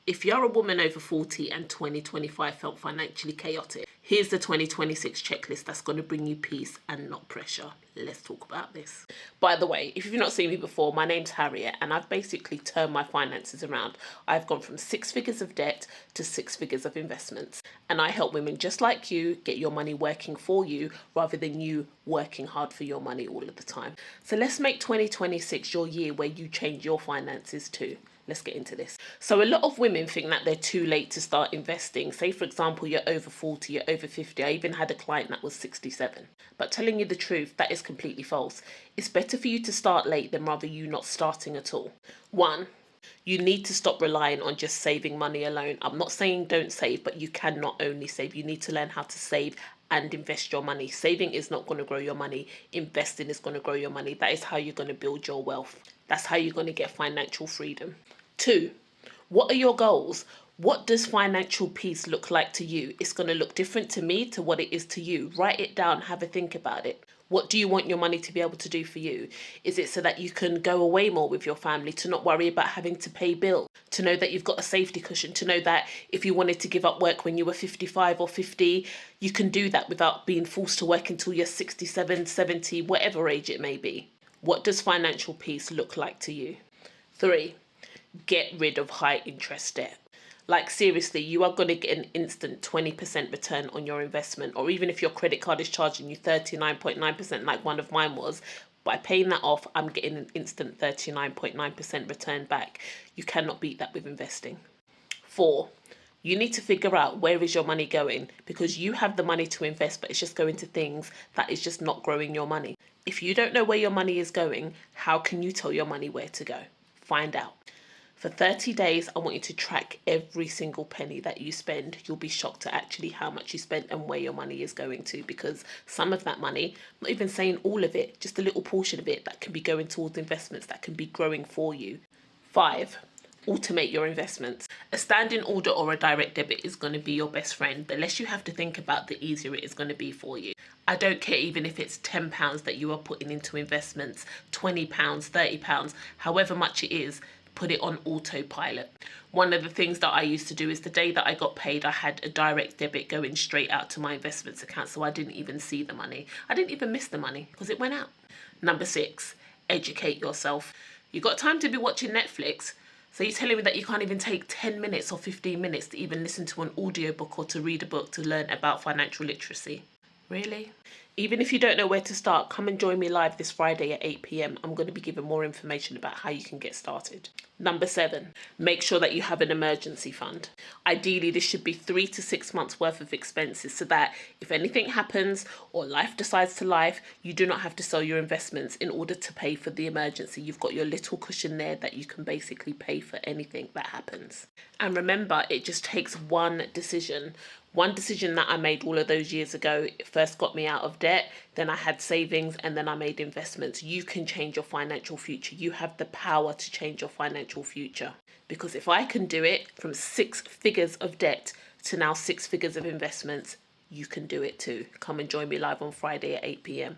If you're a woman over 40 and 2025 felt financially chaotic, here's the 2026 checklist that's going to bring you peace and not pressure. Let's talk about this. By the way, if you've not seen me before, my name's Harriet and I've basically turned my finances around. I've gone from 6 figures of debt to 6 figures of investments. And I help women just like you get your money working for you rather than you working hard for your money all of the time. So let's make 2026 your year where you change your finances too. Let's get into this. So a lot of women think that they're too late to start investing. Say, for example, you're over 40, you're over 50. I even had a client that was 67. But telling you the truth, that is completely false. It's better for you to start late than rather you not starting at all. One, you need to stop relying on just saving money alone. I'm not saying don't save, but you cannot only save. You need to learn how to save and invest your money. Saving is not going to grow your money. Investing is going to grow your money. That is how you're going to build your wealth. That's how you're going to get financial freedom. 2, what are your goals? What does financial peace look like to you? It's going to look different to me to what it is to you. Write it down, have a think about it. What do you want your money to be able to do for you? Is it so that you can go away more with your family, to not worry about having to pay bills, to know that you've got a safety cushion, to know that if you wanted to give up work when you were 55 or 50, you can do that without being forced to work until you're 67, 70, whatever age it may be? What does financial peace look like to you? 3, get rid of high interest debt. Like seriously, you are going to get an instant 20% return on your investment, or even if your credit card is charging you 39.9% like one of mine was, by paying that off, I'm getting an instant 39.9% return back. You cannot beat that with investing. 4, you need to figure out where is your money going, because you have the money to invest, but it's just going to things that is just not growing your money. If you don't know where your money is going, how can you tell your money where to go? Find out. For 30 days, I want you to track every single penny that you spend. You'll be shocked at actually how much you spent and where your money is going to, because some of that money, I'm not even saying all of it, just a little portion of it that can be going towards investments that can be growing for you. 5, automate your investments. A standing order or a direct debit is going to be your best friend. The less you have to think about, the easier it is going to be for you. I don't care even if it's £10 that you are putting into investments, £20, £30, however much it is, put it on autopilot. One of the things that I used to do is the day that I got paid, I had a direct debit going straight out to my investments account, so I didn't even see the money. I didn't even miss the money because it went out. Number 6, educate yourself. You got time to be watching Netflix, so you're telling me that you can't even take 10 minutes or 15 minutes to even listen to an audiobook or to read a book to learn about financial literacy? Really? Even if you don't know where to start, come and join me live this Friday at 8 p.m. I'm going to be giving more information about how you can get started. Number 7, make sure that you have an emergency fund. Ideally, this should be 3 to 6 months worth of expenses so that if anything happens or life decides to life, you do not have to sell your investments in order to pay for the emergency. You've got your little cushion there that you can basically pay for anything that happens. And remember, it just takes one decision. One decision that I made all of those years ago, it first got me out of debt, then I had savings, and then I made investments. You can change your financial future. You have the power to change your financial future. Because if I can do it from 6 figures of debt to now 6 figures of investments, you can do it too. Come and join me live on Friday at 8 p.m.